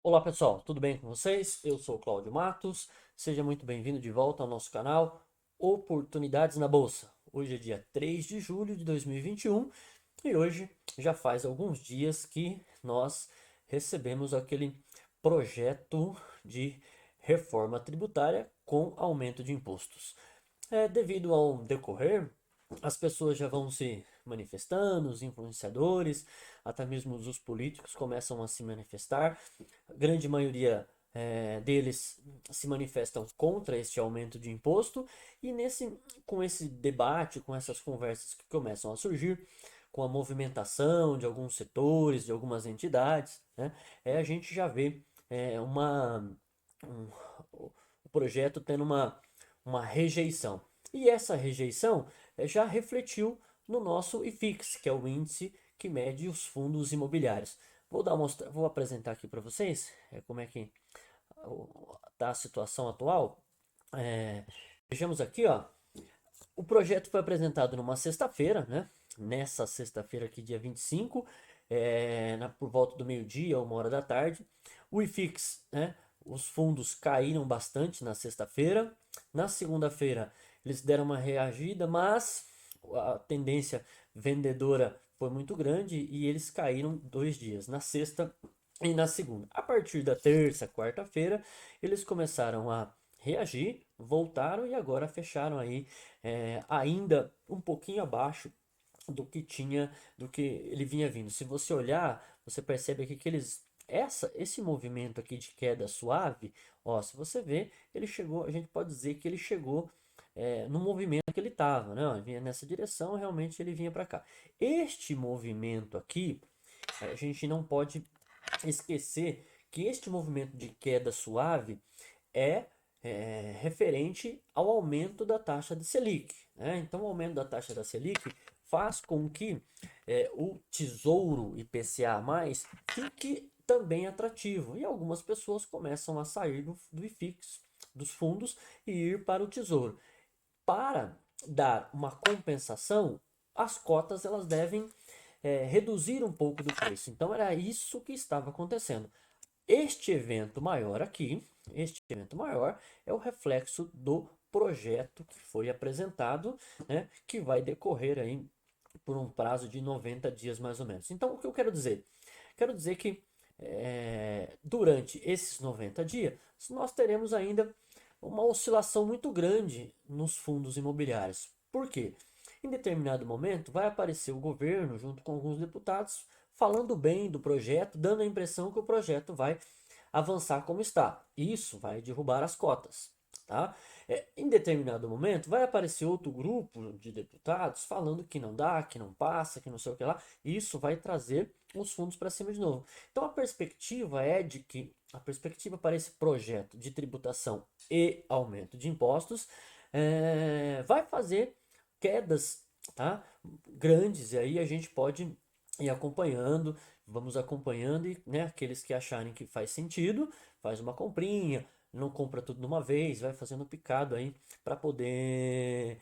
Olá pessoal, tudo bem com vocês? Eu sou o Cláudio Matos, seja muito bem-vindo de volta ao nosso canal Oportunidades na Bolsa. Hoje é dia 3 de julho de 2021 e hoje já faz alguns dias que nós recebemos aquele projeto de reforma tributária com aumento de impostos. Devido ao decorrer, as pessoas já vão se manifestando, os influenciadores, até mesmo os políticos começam a se manifestar. A grande maioria deles se manifestam contra este aumento de imposto e com esse debate, com essas conversas que começam a surgir, com a movimentação de alguns setores, de algumas entidades, né, a gente já vê um, o projeto tendo uma rejeição. E essa rejeição já refletiu no nosso IFIX, que é o índice que mede os fundos imobiliários. Vou apresentar aqui para vocês como é que está a situação atual. É, Vejamos aqui, ó. O projeto foi apresentado numa sexta-feira, né? Nessa sexta-feira aqui, dia 25, por volta do meio-dia, 1 hora da tarde. O IFIX, né? Os fundos caíram bastante na sexta-feira. Na segunda-feira, eles deram uma reagida, mas a tendência vendedora foi muito grande e eles caíram 2 dias, na sexta e na segunda. A partir da terça, quarta-feira, eles começaram a reagir, voltaram e agora fecharam aí ainda um pouquinho abaixo do que ele vinha vindo. Se você olhar, você percebe aqui que esse movimento aqui de queda suave, ó, se você ver, ele chegou, a gente pode dizer que ele chegou no movimento que ele estava, né? Ele vinha nessa direção, realmente ele vinha para cá. Este movimento aqui, a gente não pode esquecer que este movimento de queda suave é, referente ao aumento da taxa de Selic, né? Então, o aumento da taxa da Selic faz com que o Tesouro IPCA+, fique também atrativo. E algumas pessoas começam a sair do IFIX, dos fundos, e ir para o Tesouro. Para dar uma compensação, as cotas elas devem reduzir um pouco do preço. Então era isso que estava acontecendo. Este evento maior aqui, este evento maior é o reflexo do projeto que foi apresentado, né, que vai decorrer aí por um prazo de 90 dias mais ou menos. Então, o que eu quero dizer? Quero dizer que durante esses 90 dias, nós teremos ainda uma oscilação muito grande nos fundos imobiliários. Por quê? Em determinado momento, vai aparecer o governo, junto com alguns deputados, falando bem do projeto, dando a impressão que o projeto vai avançar como está. Isso vai derrubar as cotas. Tá? Em determinado momento, vai aparecer outro grupo de deputados falando que não dá, que não passa, que não sei o que lá. E isso vai trazer os fundos para cima de novo. Então a perspectiva para esse projeto de tributação e aumento de impostos vai fazer quedas, tá, grandes, e aí a gente pode ir acompanhando, vamos acompanhando e, né, aqueles que acharem que faz sentido, faz uma comprinha, não compra tudo de uma vez, vai fazendo picado aí para poder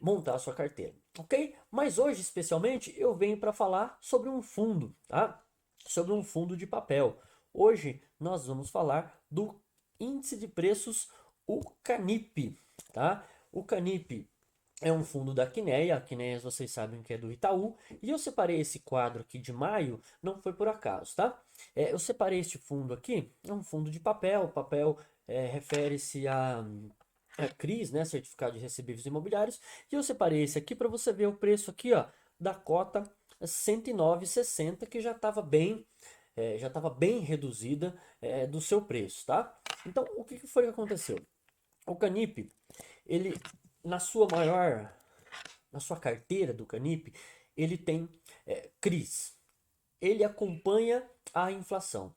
montar a sua carteira, ok? Mas hoje, especialmente, eu venho para falar sobre um fundo, tá? Sobre um fundo de papel. Hoje nós vamos falar do índice de preços, o Canip, tá? O Canip é um fundo da Quineia, a Quineia vocês sabem que é do Itaú, e eu separei esse quadro aqui de maio, não foi por acaso, tá? Eu separei este fundo aqui, é um fundo de papel, papel refere-se a CRIs, né, Certificado de Recebíveis Imobiliários, e eu separei esse aqui para você ver o preço aqui, ó, da cota 109,60, que já estava bem reduzida do seu preço, tá? Então, o que foi que aconteceu? O Canip, ele na sua maior, na sua carteira do Canip, ele tem CRIs. Ele acompanha a inflação.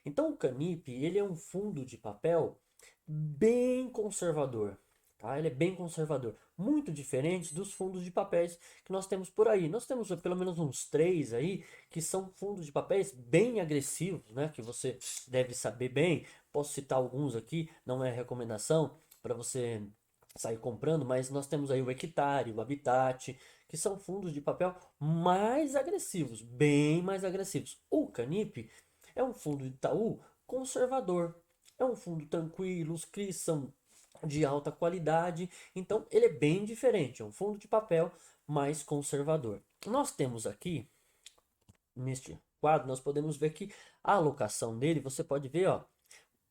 Então o Canip, ele é um fundo de papel bem conservador, tá? Ele é bem conservador, muito diferente dos fundos de papéis que nós temos por aí. Nós temos pelo menos uns três aí que são fundos de papéis bem agressivos, né? Que você deve saber bem. Posso citar alguns aqui, não é recomendação para você sair comprando, mas nós temos aí o Equitare, o Habitat, que são fundos de papel mais agressivos, bem mais agressivos. O Canip É um fundo de Itaú conservador. É um fundo tranquilo, os CRIs são de alta qualidade, então ele é bem diferente, é um fundo de papel mais conservador. Nós temos aqui, neste quadro, nós podemos ver que a alocação dele, você pode ver, ó,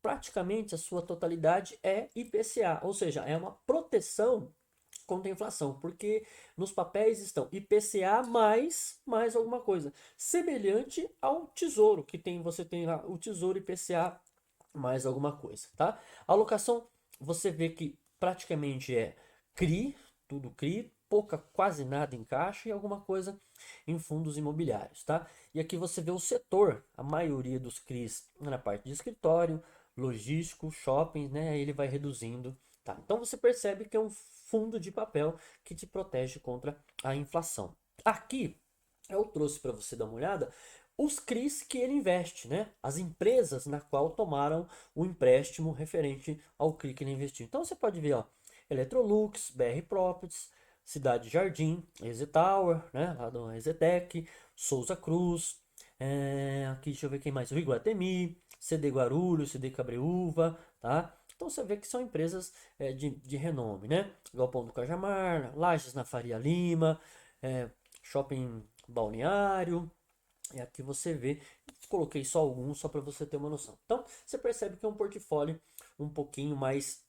praticamente a sua totalidade é IPCA, ou seja, é uma proteção contra a inflação, porque nos papéis estão IPCA mais alguma coisa, semelhante ao tesouro, que tem, você tem lá o tesouro IPCA mais alguma coisa, tá? A alocação, você vê que praticamente é CRI, tudo CRI, pouca, quase nada em caixa e alguma coisa em fundos imobiliários, tá? E aqui você vê o setor, a maioria dos CRIs na parte de escritório, logístico, shopping, né? Ele vai reduzindo, tá? Então você percebe que é um fundo de papel que te protege contra a inflação. Aqui eu trouxe para você dar uma olhada os CRIs que ele investe, né? As empresas na qual tomaram o empréstimo referente ao CRI que ele investiu. Então você pode ver, ó, Electrolux, BR Properties, Cidade Jardim, EZ Tower, né? Lá do EZTEC, Souza Cruz, aqui deixa eu ver quem mais, o Iguatemi, CD Guarulhos, CD Cabreúva, tá? Então você vê que são empresas de renome, né? Galpão do Cajamar, Lages na Faria Lima, Shopping Balneário, e aqui você vê, coloquei só alguns só para você ter uma noção. Então, você percebe que é um portfólio um pouquinho mais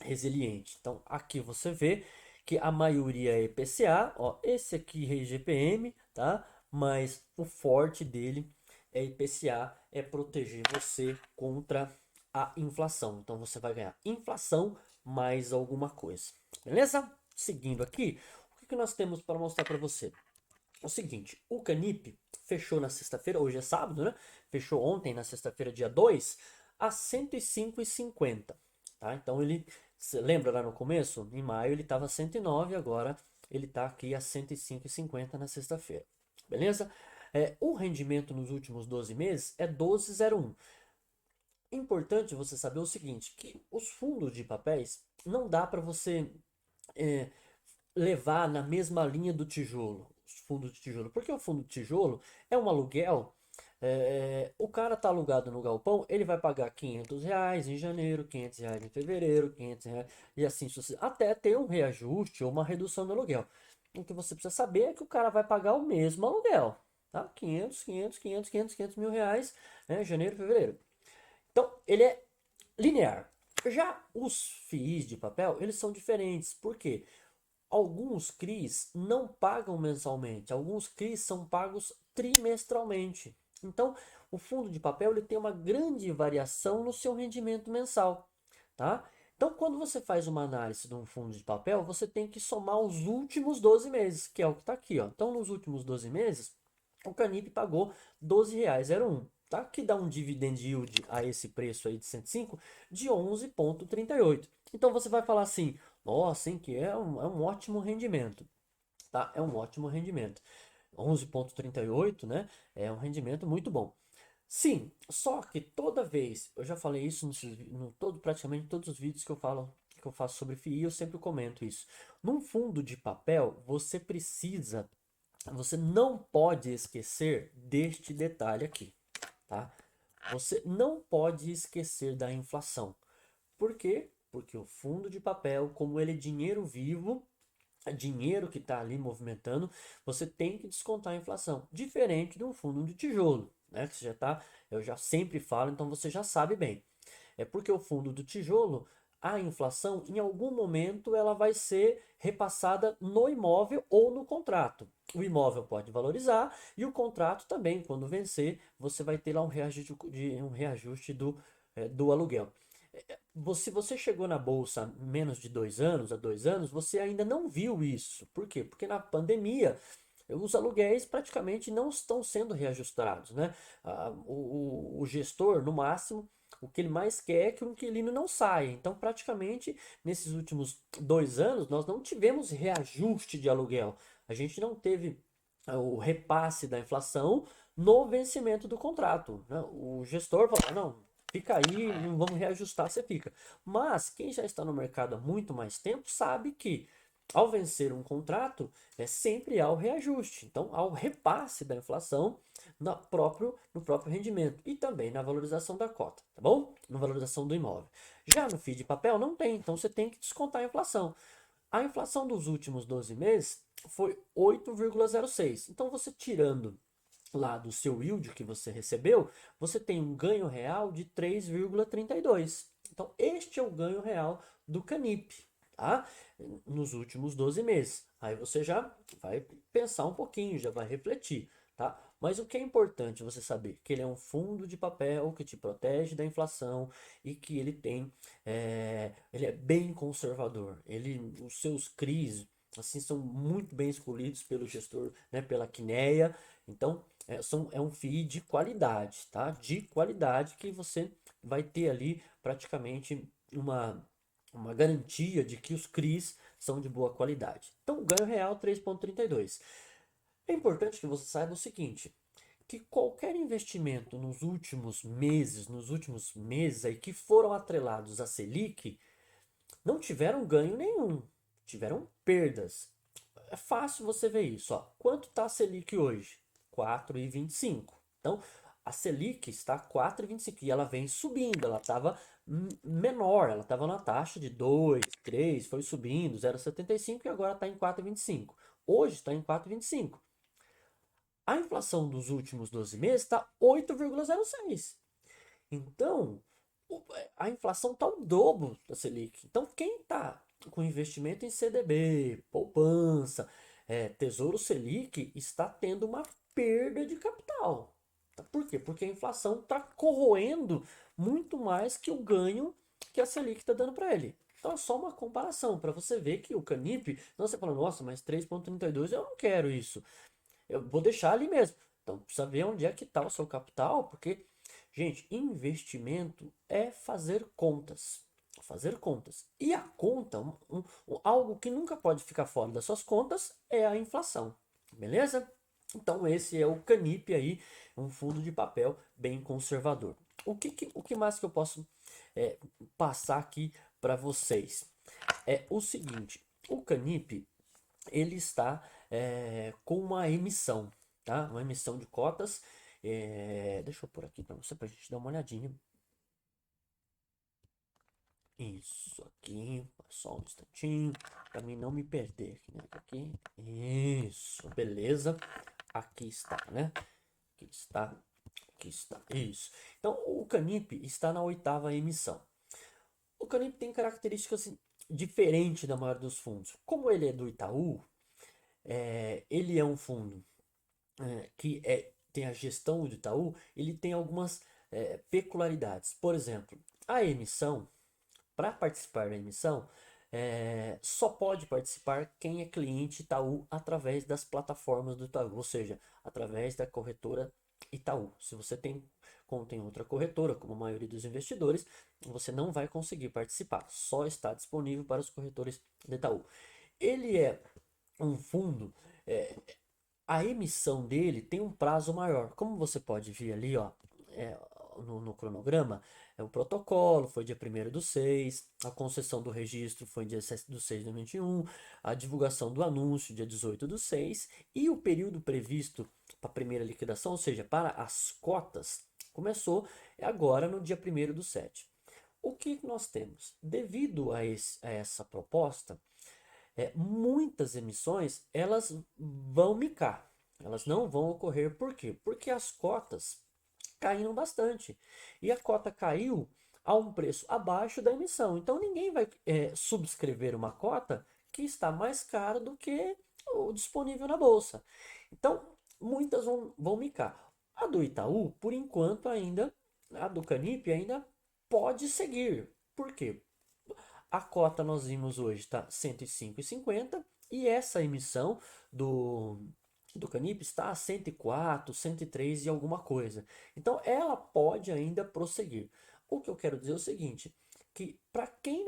resiliente. Então, aqui você vê que a maioria é IPCA, ó, esse aqui é IGPM, tá? Mas o forte dele é IPCA, é proteger você contra a inflação. Então, você vai ganhar inflação mais alguma coisa. Beleza? Seguindo aqui, o que nós temos para mostrar para você? É o seguinte, o Canip fechou na sexta-feira, hoje é sábado, né? Fechou ontem, na sexta-feira, dia 2, a 105,50. Tá? Então ele, você lembra lá no começo? Em maio ele estava 109, agora ele está aqui a 105,50 na sexta-feira. Beleza? O rendimento nos últimos 12 meses é 12,01. Importante você saber o seguinte, que os fundos de papéis não dá para você levar na mesma linha do tijolo, os fundos de tijolo. Porque o fundo de tijolo é um aluguel. O cara tá alugado no galpão, ele vai pagar R$ 500 em janeiro, R$ 500 em fevereiro, R$ 500 e assim até ter um reajuste ou uma redução no aluguel. O que você precisa saber é que o cara vai pagar o mesmo aluguel, tá? 500 mil reais, né? Janeiro, fevereiro. Então, ele é linear. Já os FIIs de papel, eles são diferentes. Por quê? Alguns CRIs não pagam mensalmente, alguns CRIs são pagos trimestralmente. Então, o fundo de papel ele tem uma grande variação no seu rendimento mensal, tá? Então, quando você faz uma análise de um fundo de papel, você tem que somar os últimos 12 meses, que é o que está aqui, ó. Então, nos últimos 12 meses, o Canip pagou R$ 12,01, tá? Que dá um dividend yield a esse preço aí de 105 de 11,38. Então, você vai falar assim, nossa, hein, que é um ótimo rendimento, tá? É um ótimo rendimento. 11,38, né? É um rendimento muito bom. Sim, só que toda vez, eu já falei isso praticamente todos os vídeos que eu faço sobre FII, eu sempre comento isso. Num fundo de papel, você não pode esquecer deste detalhe aqui, tá? Você não pode esquecer da inflação. Por quê? Porque o fundo de papel, como ele é dinheiro vivo, é dinheiro que está ali movimentando, você tem que descontar a inflação. Diferente de um fundo de tijolo, né? Que você já tá, eu já sempre falo, então você já sabe bem. É porque o fundo do tijolo, a inflação, em algum momento, ela vai ser repassada no imóvel ou no contrato. O imóvel pode valorizar e o contrato também, quando vencer, você vai ter lá um reajuste do aluguel. Se você chegou na bolsa menos de 2 anos, há 2 anos, você ainda não viu isso. Por quê? Porque na pandemia os aluguéis praticamente não estão sendo reajustados, né? O gestor, no máximo, o que ele mais quer é que o inquilino não saia. Então, praticamente, nesses últimos 2 anos, nós não tivemos reajuste de aluguel. A gente não teve o repasse da inflação no vencimento do contrato, né? O gestor falou, "Ah, não, fica aí, não vamos reajustar, você fica." Mas quem já está no mercado há muito mais tempo sabe que ao vencer um contrato, sempre há o reajuste. Então, há o repasse da inflação no próprio rendimento e também na valorização da cota, tá bom? Na valorização do imóvel. Já no FII de papel não tem, então você tem que descontar a inflação. A inflação dos últimos 12 meses foi 8,06. Então, você tirando lá do seu yield que você recebeu, você tem um ganho real de 3,32. Então, este é o ganho real do Canip, tá? Nos últimos 12 meses. Aí você já vai pensar um pouquinho, já vai refletir, tá? Mas o que é importante você saber? Que ele é um fundo de papel que te protege da inflação e que ele tem, ele é bem conservador. Os seus CRIs, assim, são muito bem escolhidos pelo gestor, né, pela Quineia. Então, é um FII de qualidade, tá? De qualidade que você vai ter ali praticamente uma garantia de que os CRIs são de boa qualidade. Então, ganho real 3,32. É importante que você saiba o seguinte, que qualquer investimento nos últimos meses aí que foram atrelados à Selic, não tiveram ganho nenhum, tiveram perdas. É fácil você ver isso, ó. Quanto está a Selic hoje? 4,25. Então, a Selic está 4,25 e ela vem subindo, ela estava menor, ela estava na taxa de 2, 3, foi subindo, 0,75 e agora está em 4,25. Hoje está em 4,25. A inflação dos últimos 12 meses está 8,06. Então, a inflação está o dobro da Selic. Então, quem está com investimento em CDB, poupança, Tesouro Selic, está tendo uma perda de capital. Por quê? Porque a inflação está corroendo muito mais que o ganho que a Selic está dando para ele. Então é só uma comparação para você ver que o Canip, não você fala, nossa, mas 3,32 eu não quero isso. Eu vou deixar ali mesmo. Então precisa ver onde é que está o seu capital, porque, gente, investimento é fazer contas. Fazer contas. E a conta, algo que nunca pode ficar fora das suas contas, é a inflação. Beleza? Então esse é o Canip aí, um fundo de papel bem conservador. O que mais que eu posso é, passar aqui para vocês? É o seguinte, o Canip ele está com uma emissão, tá? Uma emissão de cotas. Deixa eu pôr aqui para você, para a gente dar uma olhadinha. Isso aqui, só um instantinho, para mim não me perder. Né? Aqui, isso, beleza. Aqui está, né? Aqui está, aqui está, isso. Então, o Canip está na 8ª emissão. O Canip tem características diferentes da maioria dos fundos. Como ele é do Itaú, ele é um fundo tem a gestão do Itaú, ele tem algumas peculiaridades. Por exemplo, a emissão, para participar da emissão, só pode participar quem é cliente Itaú através das plataformas do Itaú, ou seja, através da corretora Itaú. Se você tem conta em outra corretora, como a maioria dos investidores, você não vai conseguir participar. Só está disponível para os corretores do Itaú. Ele é um fundo, a emissão dele tem um prazo maior. Como você pode ver ali, ó, é, no cronograma, o protocolo foi dia 1º do 6, a concessão do registro foi dia 7/6/21, a divulgação do anúncio dia 18/6 e o período previsto para a primeira liquidação, ou seja, para as cotas, começou agora no dia 1º do 7. O que nós temos? Devido a essa proposta, muitas emissões elas vão micar, elas não vão ocorrer. Por quê? Porque as cotas caíram bastante e a cota caiu a um preço abaixo da emissão. Então ninguém vai subscrever uma cota que está mais cara do que o disponível na bolsa. Então muitas vão micar. A do Itaú, por enquanto ainda, a do Canip ainda pode seguir. Por quê? A cota nós vimos hoje está 105,50 e essa emissão do Canip está a 104, 103 e alguma coisa. Então ela pode ainda prosseguir. O que eu quero dizer é o seguinte, que para quem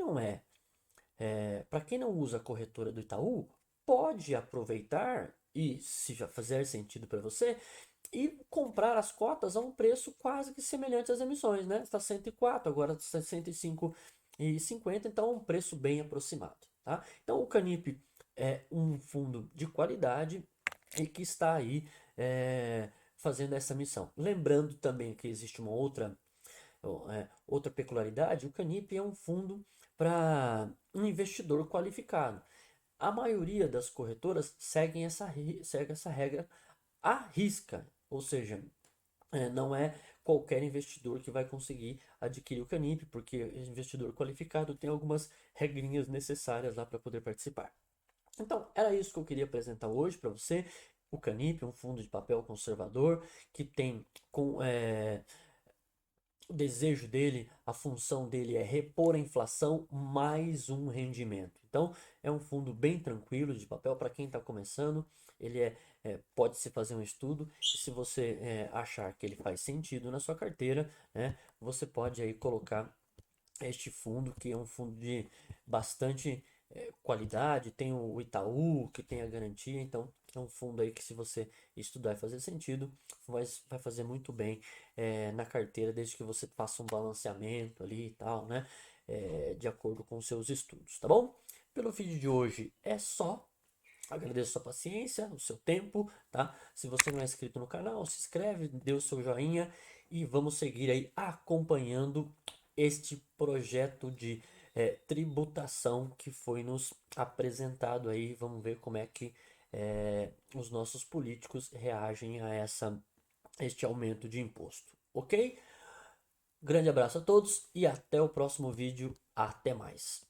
para quem não usa a corretora do Itaú, pode aproveitar e se já fizer sentido para você, e comprar as cotas a um preço quase que semelhante às emissões, né? Está 104, agora está 105,50, então é um preço bem aproximado, tá? Então o Canip é um fundo de qualidade e que está aí fazendo essa missão. Lembrando também que existe uma outra peculiaridade: o Canip é um fundo para um investidor qualificado. A maioria das corretoras segue essa regra à risca, ou seja, não é qualquer investidor que vai conseguir adquirir o Canip, porque o investidor qualificado tem algumas regrinhas necessárias lá para poder participar. Então, era isso que eu queria apresentar hoje para você. O Canip, um fundo de papel conservador que tem o desejo dele, a função dele é repor a inflação mais um rendimento. Então, é um fundo bem tranquilo de papel para quem está começando. Ele pode se fazer um estudo e se você achar que ele faz sentido na sua carteira, né, você pode aí colocar este fundo, que é um fundo de bastante qualidade. Tem o Itaú, que tem a garantia. Então, é um fundo aí que, se você estudar e fazer sentido, vai fazer muito bem na carteira, desde que você faça um balanceamento ali e tal, né? De acordo com os seus estudos, tá bom? Pelo vídeo de hoje é só. Agradeço a sua paciência, o seu tempo, tá? Se você não é inscrito no canal, se inscreve, dê o seu joinha e vamos seguir aí acompanhando este projeto de tributação que foi nos apresentado aí. Vamos ver como é que os nossos políticos reagem a este aumento de imposto, ok? Grande abraço a todos e até o próximo vídeo. Até mais.